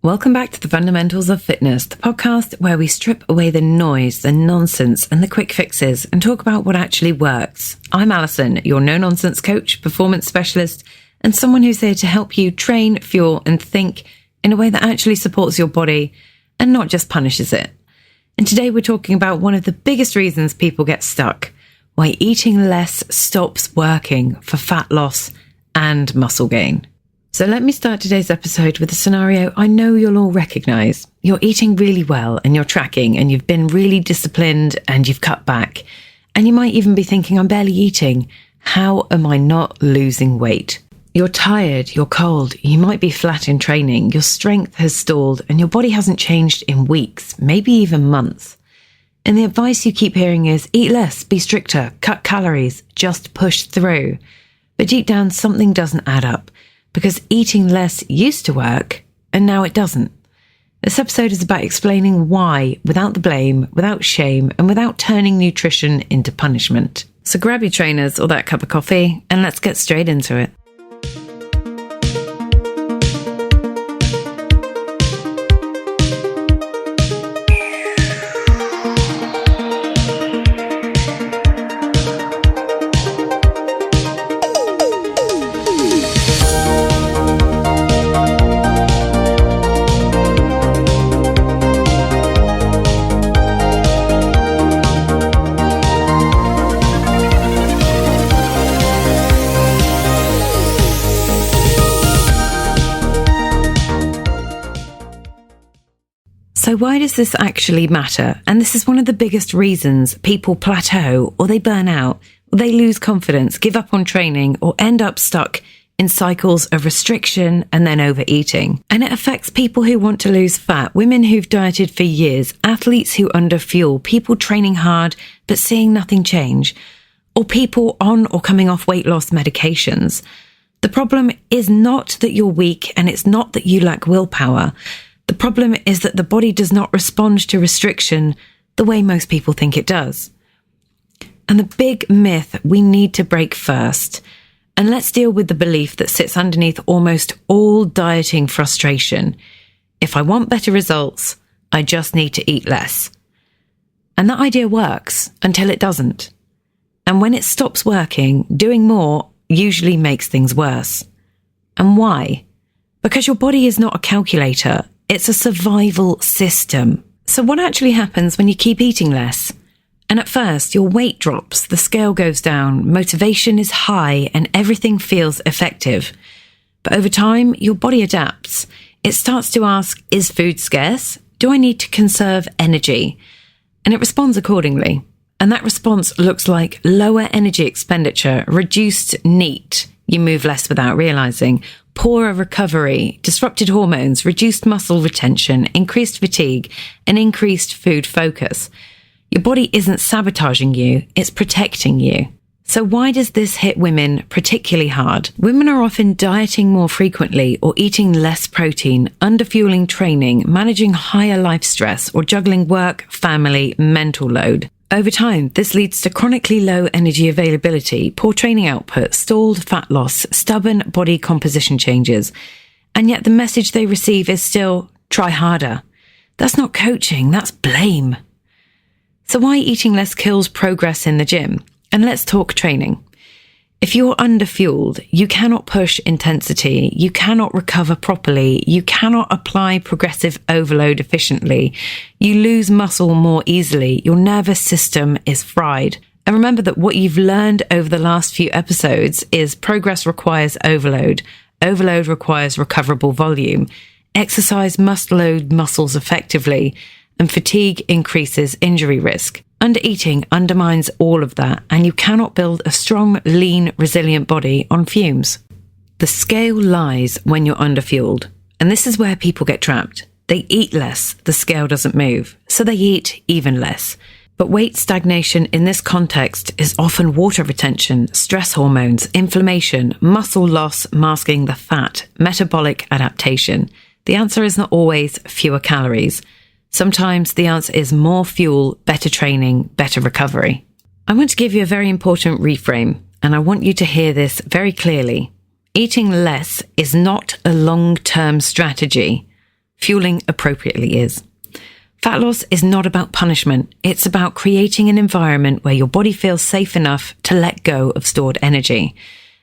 Welcome back to the Fundamentals of Fitness, the podcast where we strip away the noise, the nonsense, and the quick fixes and talk about what actually works. I'm Alison, your no-nonsense coach, performance specialist, and someone who's here to help you train, fuel, and think in a way that actually supports your body and not just punishes it. And today we're talking about one of the biggest reasons people get stuck, why eating less stops working for fat loss and muscle gain. So let me start today's episode with a scenario I know you'll all recognise. You're eating really well and you're tracking and you've been really disciplined and you've cut back. And you might even be thinking, I'm barely eating. How am I not losing weight? You're tired, you're cold, you might be flat in training, your strength has stalled and your body hasn't changed in weeks, maybe even months. And the advice you keep hearing is eat less, be stricter, cut calories, just push through. But deep down, something doesn't add up. Because eating less used to work, and now it doesn't. This episode is about explaining why, without the blame, without shame, and without turning nutrition into punishment. So grab your trainers or that cup of coffee, and let's get straight into it. So why does this actually matter? And this is one of the biggest reasons people plateau or they burn out, or they lose confidence, give up on training, or end up stuck in cycles of restriction and then overeating. And it affects people who want to lose fat, women who've dieted for years, athletes who underfuel, people training hard but seeing nothing change, or people on or coming off weight loss medications. The problem is not that you're weak and it's not that you lack willpower. The problem is that the body does not respond to restriction the way most people think it does. And the big myth we need to break first, and let's deal with the belief that sits underneath almost all dieting frustration. If I want better results, I just need to eat less. And that idea works until it doesn't. And when it stops working, doing more usually makes things worse. And why? Because your body is not a calculator. It's a survival system. So what actually happens when you keep eating less? And at first, your weight drops, the scale goes down, motivation is high, and everything feels effective. But over time, your body adapts. It starts to ask, is food scarce? Do I need to conserve energy? And it responds accordingly. And that response looks like lower energy expenditure, reduced NEAT, you move less without realizing, poorer recovery, disrupted hormones, reduced muscle retention, increased fatigue, and increased food focus. Your body isn't sabotaging you, it's protecting you. So why does this hit women particularly hard? Women are often dieting more frequently or eating less protein, underfueling training, managing higher life stress, or juggling work, family, mental load. Over time, this leads to chronically low energy availability, poor training output, stalled fat loss, stubborn body composition changes. And yet the message they receive is still, try harder. That's not coaching, that's blame. So why eating less kills progress in the gym? And let's talk training. If you're underfueled, you cannot push intensity, you cannot recover properly, you cannot apply progressive overload efficiently, you lose muscle more easily, your nervous system is fried. And remember that what you've learned over the last few episodes is progress requires overload, overload requires recoverable volume, exercise must load muscles effectively, and fatigue increases injury risk. Undereating undermines all of that, and you cannot build a strong, lean, resilient body on fumes. The scale lies when you're underfueled, and this is where people get trapped. They eat less, the scale doesn't move, so they eat even less. But weight stagnation in this context is often water retention, stress hormones, inflammation, muscle loss masking the fat, metabolic adaptation. The answer is not always fewer calories. Sometimes the answer is more fuel, better training, better recovery. I want to give you a very important reframe, and I want you to hear this very clearly. Eating less is not a long-term strategy. fueling appropriately is. Fat loss is not about punishment. It's about creating an environment where your body feels safe enough to let go of stored energy.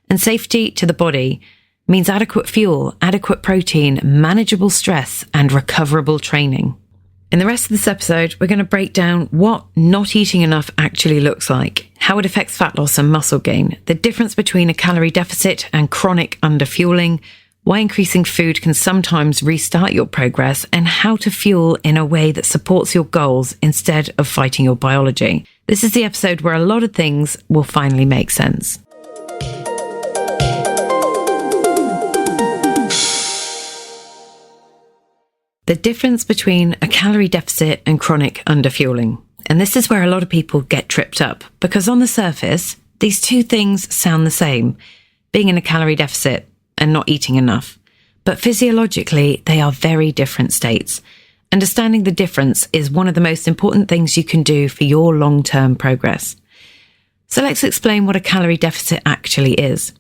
And safety to the body means adequate fuel, adequate protein, manageable stress, and recoverable training. In the rest of this episode, we're going to break down what not eating enough actually looks like, how it affects fat loss and muscle gain, the difference between a calorie deficit and chronic underfueling, why increasing food can sometimes restart your progress, and how to fuel in a way that supports your goals instead of fighting your biology. This is the episode where a lot of things will finally make sense. The difference between a calorie deficit and chronic underfueling. And this is where a lot of people get tripped up, because on the surface, these two things sound the same, being in a calorie deficit and not eating enough. But physiologically, they are very different states. Understanding the difference is one of the most important things you can do for your long-term progress. So let's explain what a calorie deficit actually is.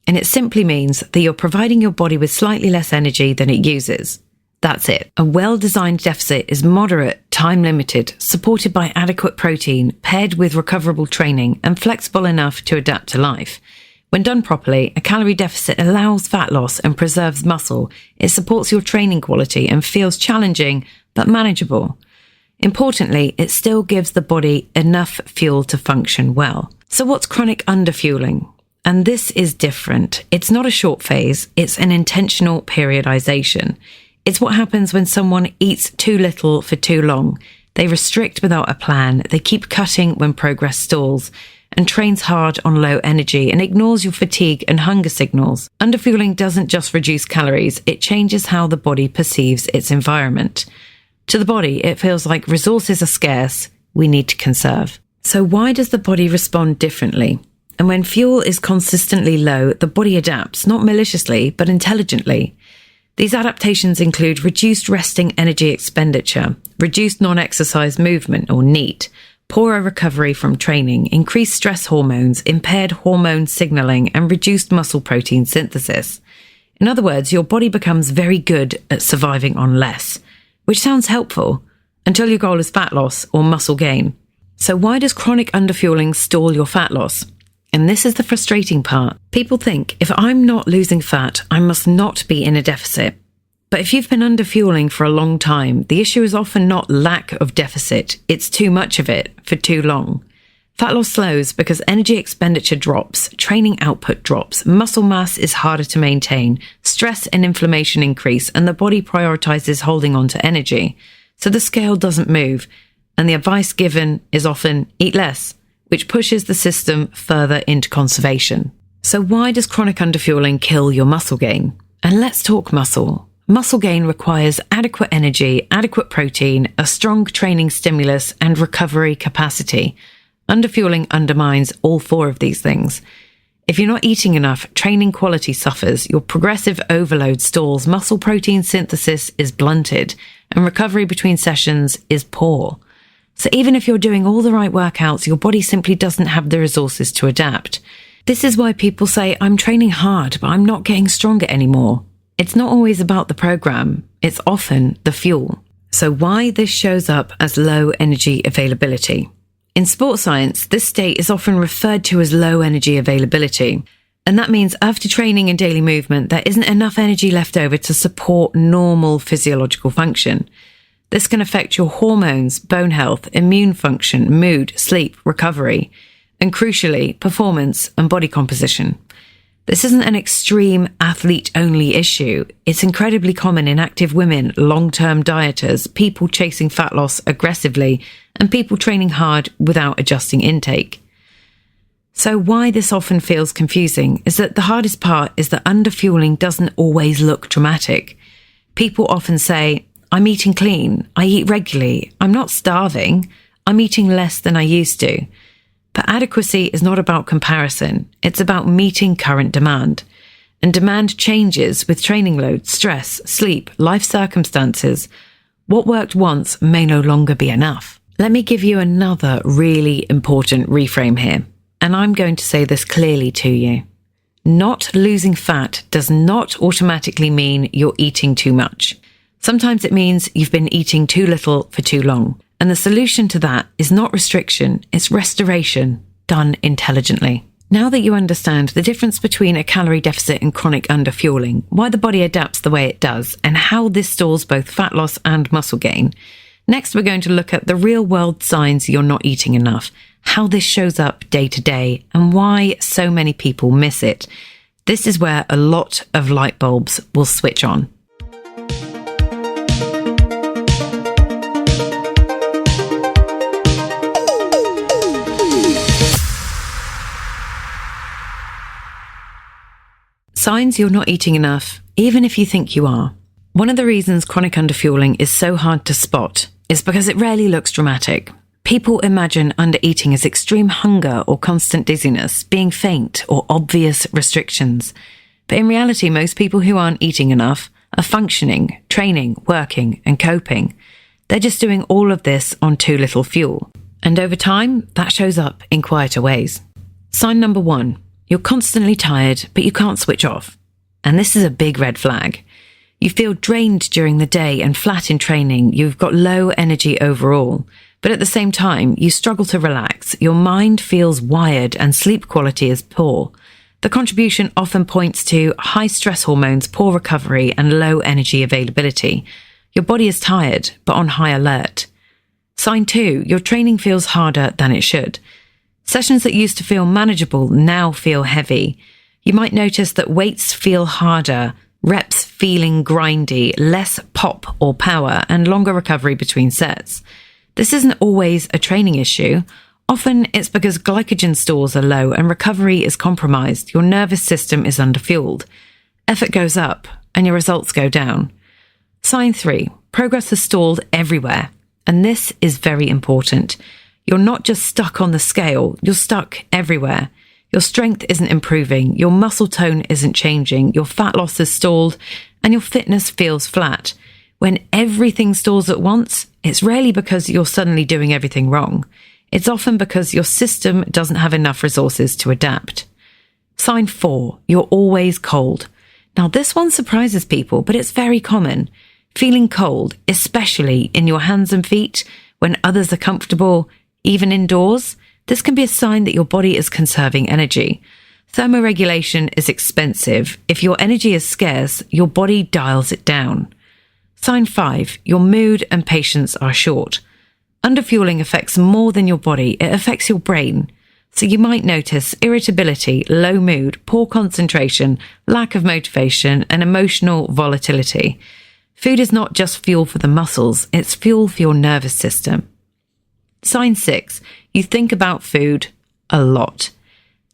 And it simply means that you're providing your body with slightly less energy than it uses. That's it. A well-designed deficit is moderate, time-limited, supported by adequate protein, paired with recoverable training, and flexible enough to adapt to life. When done properly, a calorie deficit allows fat loss and preserves muscle. It supports your training quality and feels challenging but manageable. Importantly, it still gives the body enough fuel to function well. So what's chronic underfueling? And this is different. It's not a short phase, it's an intentional periodization. It's what happens when someone eats too little for too long. They restrict without a plan, they keep cutting when progress stalls, and trains hard on low energy and ignores your fatigue and hunger signals. Underfueling doesn't just reduce calories, it changes how the body perceives its environment. To the body, it feels like resources are scarce, we need to conserve. So why does the body respond differently? And when fuel is consistently low, the body adapts, not maliciously, but intelligently. These adaptations include reduced resting energy expenditure, reduced non-exercise movement or NEAT, poorer recovery from training, increased stress hormones, impaired hormone signaling, and reduced muscle protein synthesis. In other words, your body becomes very good at surviving on less, which sounds helpful until your goal is fat loss or muscle gain. So why does chronic underfueling stall your fat loss? And this is the frustrating part. People think, if I'm not losing fat, I must not be in a deficit. But if you've been underfueling for a long time, the issue is often not lack of deficit, it's too much of it for too long. Fat loss slows because energy expenditure drops, training output drops, muscle mass is harder to maintain, stress and inflammation increase, and the body prioritizes holding on to energy. So the scale doesn't move, and the advice given is often eat less, which pushes the system further into conservation. So why does chronic underfueling kill your muscle gain? And let's talk muscle. Muscle gain requires adequate energy, adequate protein, a strong training stimulus, and recovery capacity. Underfueling undermines all four of these things. If you're not eating enough, training quality suffers, your progressive overload stalls, muscle protein synthesis is blunted, and recovery between sessions is poor. So even if you're doing all the right workouts, your body simply doesn't have the resources to adapt. This is why people say, I'm training hard, but I'm not getting stronger anymore. It's not always about the program, it's often the fuel. So why this shows up as low energy availability? In sports science, this state is often referred to as low energy availability. And that means after training and daily movement, there isn't enough energy left over to support normal physiological function. This can affect your hormones, bone health, immune function, mood, sleep, recovery, and crucially, performance and body composition. This isn't an extreme athlete-only issue. It's incredibly common in active women, long-term dieters, people chasing fat loss aggressively, and people training hard without adjusting intake. So why this often feels confusing is that the hardest part is that underfueling doesn't always look dramatic. People often say, I'm eating clean, I eat regularly, I'm not starving, I'm eating less than I used to. But adequacy is not about comparison, it's about meeting current demand. And demand changes with training load, stress, sleep, life circumstances. What worked once may no longer be enough. Let me give you another really important reframe here, and I'm going to say this clearly to you. Not losing fat does not automatically mean you're eating too much. Sometimes it means you've been eating too little for too long. And the solution to that is not restriction, it's restoration, done intelligently. Now that you understand the difference between a calorie deficit and chronic underfueling, why the body adapts the way it does, and how this stalls both fat loss and muscle gain, next we're going to look at the real-world signs you're not eating enough, how this shows up day to day, and why so many people miss it. This is where a lot of light bulbs will switch on. Signs you're not eating enough, even if you think you are. One of the reasons chronic underfueling is so hard to spot is because it rarely looks dramatic. People imagine undereating as extreme hunger or constant dizziness, being faint or obvious restrictions. But in reality, most people who aren't eating enough are functioning, training, working, and coping. They're just doing all of this on too little fuel. And over time, that shows up in quieter ways. Sign number 1. You're constantly tired, but you can't switch off. And this is a big red flag. You feel drained during the day and flat in training. You've got low energy overall. But at the same time, you struggle to relax. Your mind feels wired and sleep quality is poor. The contribution often points to high stress hormones, poor recovery, and low energy availability. Your body is tired, but on high alert. Sign 2, your training feels harder than it should. Sessions that used to feel manageable now feel heavy. You might notice that weights feel harder, reps feeling grindy, less pop or power, and longer recovery between sets. This isn't always a training issue. Often it's because glycogen stores are low and recovery is compromised. Your nervous system is underfueled. Effort goes up and your results go down. Sign 3, progress has stalled everywhere. And this is very important. You're not just stuck on the scale, you're stuck everywhere. Your strength isn't improving, your muscle tone isn't changing, your fat loss is stalled, and your fitness feels flat. When everything stalls at once, it's rarely because you're suddenly doing everything wrong. It's often because your system doesn't have enough resources to adapt. Sign 4, you're always cold. Now this one surprises people, but it's very common. Feeling cold, especially in your hands and feet, when others are comfortable, even indoors, this can be a sign that your body is conserving energy. Thermoregulation is expensive. If your energy is scarce, your body dials it down. Sign 5, your mood and patience are short. Underfueling affects more than your body, it affects your brain. So you might notice irritability, low mood, poor concentration, lack of motivation, and emotional volatility. Food is not just fuel for the muscles, it's fuel for your nervous system. Sign 6, you think about food a lot.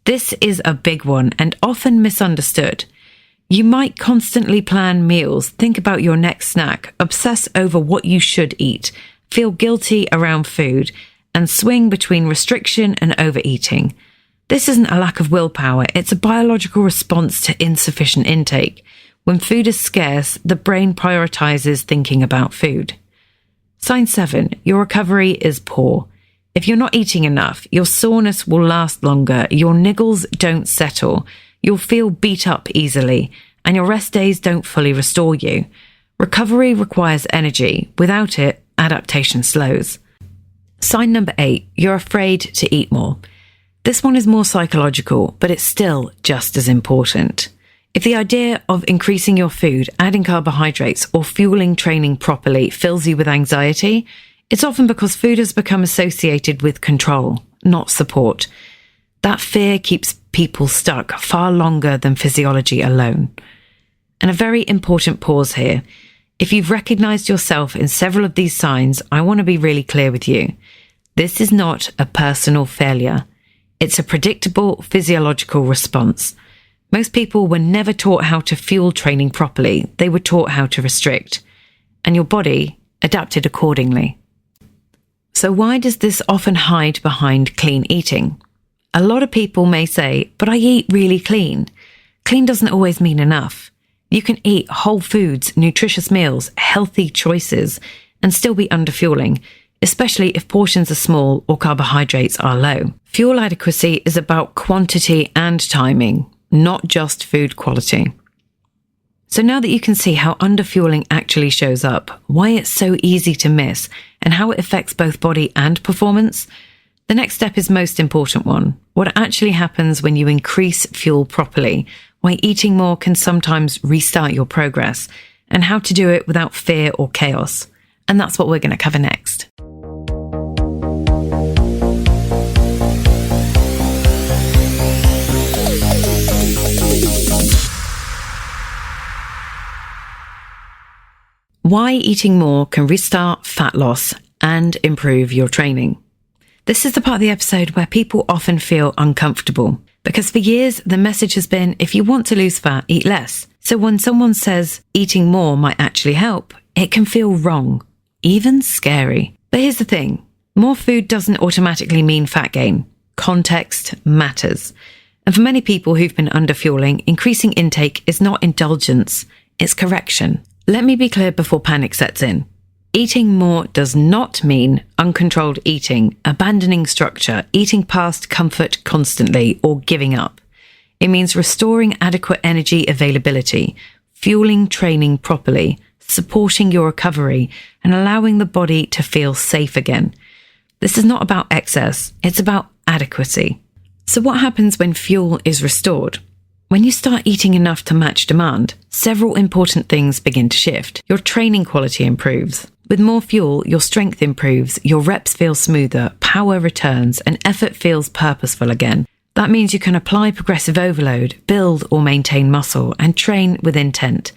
This is a big one and often misunderstood. You might constantly plan meals, think about your next snack, obsess over what you should eat, feel guilty around food, and swing between restriction and overeating. This isn't a lack of willpower, it's a biological response to insufficient intake. When food is scarce, the brain prioritizes thinking about food. Sign 7, your recovery is poor. If you're not eating enough, your soreness will last longer, your niggles don't settle, you'll feel beat up easily, and your rest days don't fully restore you. Recovery requires energy. Without it, adaptation slows. Sign number 8, you're afraid to eat more. This one is more psychological, but it's still just as important. If the idea of increasing your food, adding carbohydrates, or fueling training properly fills you with anxiety, it's often because food has become associated with control, not support. That fear keeps people stuck far longer than physiology alone. And a very important pause here. If you've recognized yourself in several of these signs, I want to be really clear with you. This is not a personal failure. It's a predictable physiological response. Most people were never taught how to fuel training properly. They were taught how to restrict. And your body adapted accordingly. So why does this often hide behind clean eating? A lot of people may say, but I eat really clean. Clean doesn't always mean enough. You can eat whole foods, nutritious meals, healthy choices, and still be underfueling, especially if portions are small or carbohydrates are low. Fuel adequacy is about quantity and timing, not just food quality. So now that you can see how underfueling actually shows up, why it's so easy to miss, and how it affects both body and performance, the next step is most important one. What actually happens when you increase fuel properly, why eating more can sometimes restart your progress, and how to do it without fear or chaos. And that's what we're going to cover next. Why eating more can restart fat loss and improve your training. This is the part of the episode where people often feel uncomfortable, because for years the message has been, if you want to lose fat, eat less. So when someone says eating more might actually help, it can feel wrong, even scary. But here's the thing, more food doesn't automatically mean fat gain. Context matters. And for many people who've been underfueling, increasing intake is not indulgence, it's correction. Let me be clear before panic sets in. Eating more does not mean uncontrolled eating, abandoning structure, eating past comfort constantly, or giving up. It means restoring adequate energy availability, fueling training properly, supporting your recovery, and allowing the body to feel safe again. This is not about excess, it's about adequacy. So what happens when fuel is restored? When you start eating enough to match demand, several important things begin to shift. Your training quality improves. With more fuel, your strength improves, your reps feel smoother, power returns, and effort feels purposeful again. That means you can apply progressive overload, build or maintain muscle, and train with intent,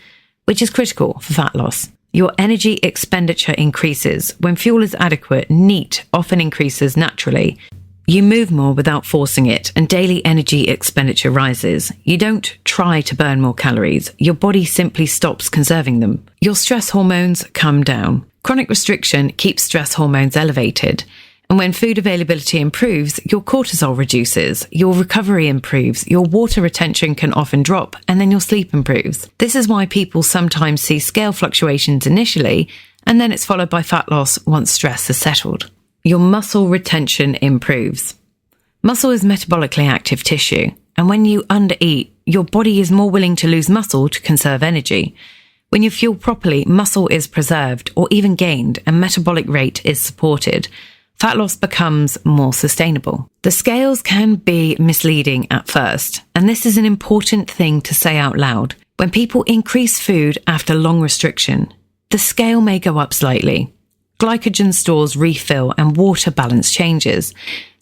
which is critical for fat loss. Your energy expenditure increases. When fuel is adequate, NEAT often increases naturally. You move more without forcing it, and daily energy expenditure rises. You don't try to burn more calories. Your body simply stops conserving them. Your stress hormones come down. Chronic restriction keeps stress hormones elevated. And when food availability improves, your cortisol reduces, your recovery improves, your water retention can often drop, and then your sleep improves. This is why people sometimes see scale fluctuations initially, and then it's followed by fat loss once stress has settled. Your muscle retention improves. Muscle is metabolically active tissue, and when you undereat, your body is more willing to lose muscle to conserve energy. When you fuel properly, muscle is preserved or even gained, and metabolic rate is supported. Fat loss becomes more sustainable. The scales can be misleading at first, and this is an important thing to say out loud. When people increase food after long restriction, the scale may go up slightly. Glycogen stores refill and water balance changes.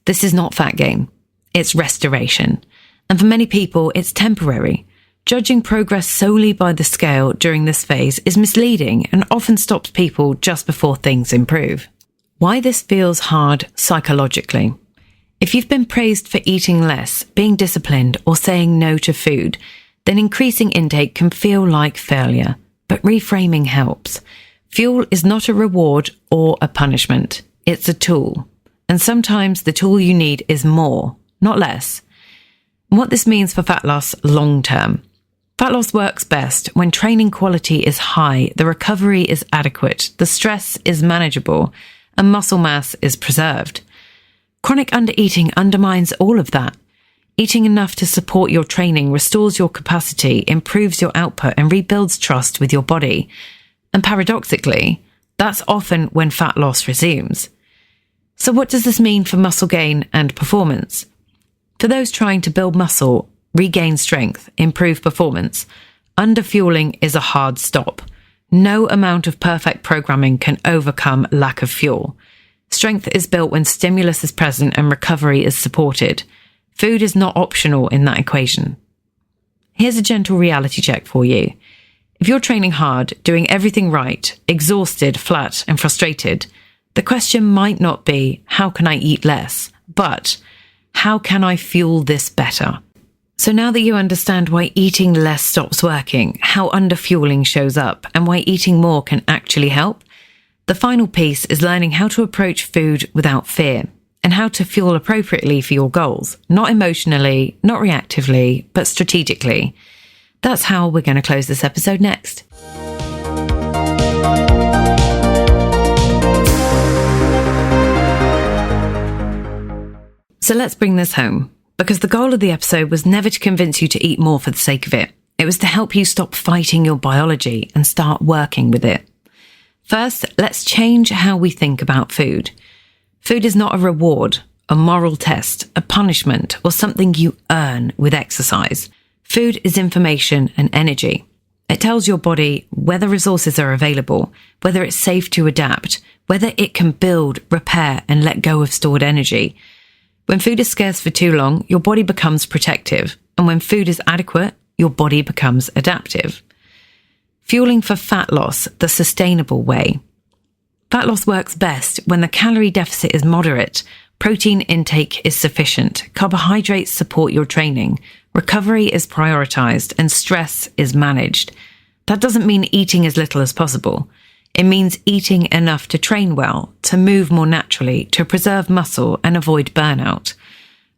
This is not fat gain. It's restoration. And for many people, it's temporary. Judging progress solely by the scale during this phase is misleading and often stops people just before things improve. Why this feels hard psychologically. If you've been praised for eating less, being disciplined, or saying no to food, then increasing intake can feel like failure. But reframing helps. Fuel is not a reward or a punishment. It's a tool. And sometimes the tool you need is more, not less. And what this means for fat loss long term. Fat loss works best when training quality is high, the recovery is adequate, the stress is manageable, and muscle mass is preserved. Chronic undereating undermines all of that. Eating enough to support your training restores your capacity, improves your output, and rebuilds trust with your body. And paradoxically, that's often when fat loss resumes. So what does this mean for muscle gain and performance? For those trying to build muscle, regain strength, improve performance, underfueling is a hard stop. No amount of perfect programming can overcome lack of fuel. Strength is built when stimulus is present and recovery is supported. Food is not optional in that equation. Here's a gentle reality check for you. If you're training hard, doing everything right, exhausted, flat, and frustrated, the question might not be, how can I eat less? But, how can I fuel this better? So now that you understand why eating less stops working, how underfueling shows up, and why eating more can actually help, the final piece is learning how to approach food without fear, and how to fuel appropriately for your goals, not emotionally, not reactively, but strategically. That's how we're going to close this episode next. So let's bring this home, because the goal of the episode was never to convince you to eat more for the sake of it. It was to help you stop fighting your biology and start working with it. First, let's change how we think about food. Food is not a reward, a moral test, a punishment, or something you earn with exercise. Food is information and energy. It tells your body whether resources are available, whether it's safe to adapt, whether it can build, repair, and let go of stored energy. When food is scarce for too long, your body becomes protective. And when food is adequate, your body becomes adaptive. Fueling for fat loss the sustainable way. Fat loss works best when the calorie deficit is moderate, protein intake is sufficient, carbohydrates support your training, recovery is prioritized, and stress is managed. That doesn't mean eating as little as possible. It means eating enough to train well, to move more naturally, to preserve muscle and avoid burnout.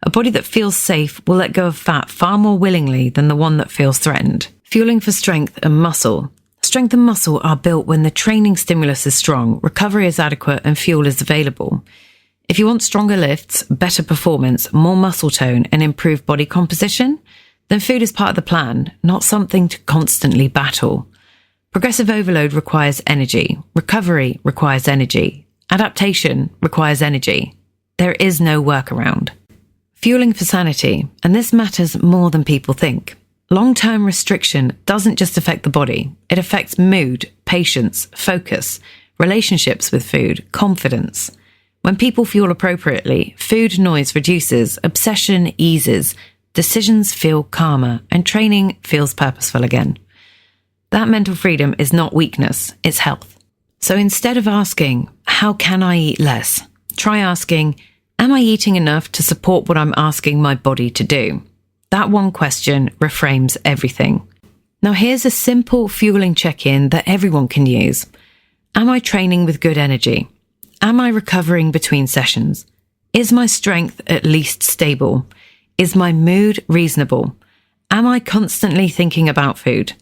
A body that feels safe will let go of fat far more willingly than the one that feels threatened. Fueling for strength and muscle. Strength and muscle are built when the training stimulus is strong, recovery is adequate, and fuel is available. If you want stronger lifts, better performance, more muscle tone, and improved body composition, then food is part of the plan, not something to constantly battle. Progressive overload requires energy. Recovery requires energy. Adaptation requires energy. There is no workaround. Fueling for sanity, and this matters more than people think. Long-term restriction doesn't just affect the body. It affects mood, patience, focus, relationships with food, confidence. When people fuel appropriately, food noise reduces, obsession eases, decisions feel calmer, and training feels purposeful again. That mental freedom is not weakness, it's health. So instead of asking, how can I eat less? Try asking, am I eating enough to support what I'm asking my body to do? That one question reframes everything. Now here's a simple fueling check-in that everyone can use. Am I training with good energy? Am I recovering between sessions? Is my strength at least stable? Is my mood reasonable? Am I constantly thinking about food?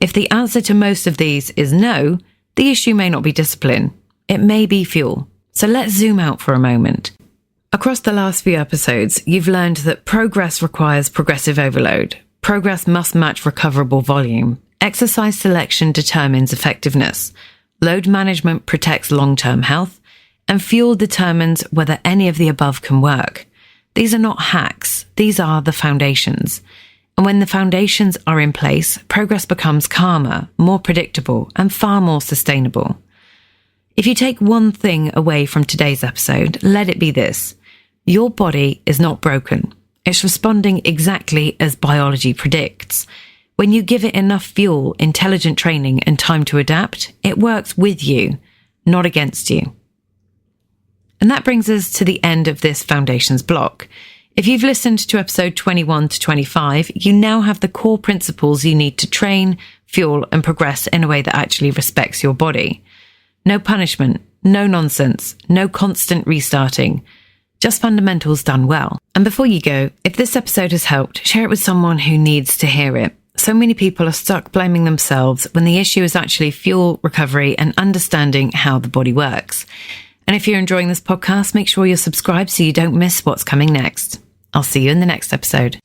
If the answer to most of these is no, the issue may not be discipline. It may be fuel. So let's zoom out for a moment. Across the last few episodes, you've learned that progress requires progressive overload. Progress must match recoverable volume. Exercise selection determines effectiveness. Load management protects long-term health. And fuel determines whether any of the above can work. These are not hacks. These are the foundations. And when the foundations are in place, progress becomes calmer, more predictable, and far more sustainable. If you take one thing away from today's episode, let it be this. Your body is not broken. It's responding exactly as biology predicts. When you give it enough fuel, intelligent training, and time to adapt, it works with you, not against you. And that brings us to the end of this foundations block. If you've listened to episode 21 to 25, you now have the core principles you need to train, fuel, and progress in a way that actually respects your body. No punishment, no nonsense, no constant restarting. Just fundamentals done well. And before you go, if this episode has helped, share it with someone who needs to hear it. So many people are stuck blaming themselves when the issue is actually fuel, recovery, and understanding how the body works. And if you're enjoying this podcast, make sure you're subscribed so you don't miss what's coming next. I'll see you in the next episode.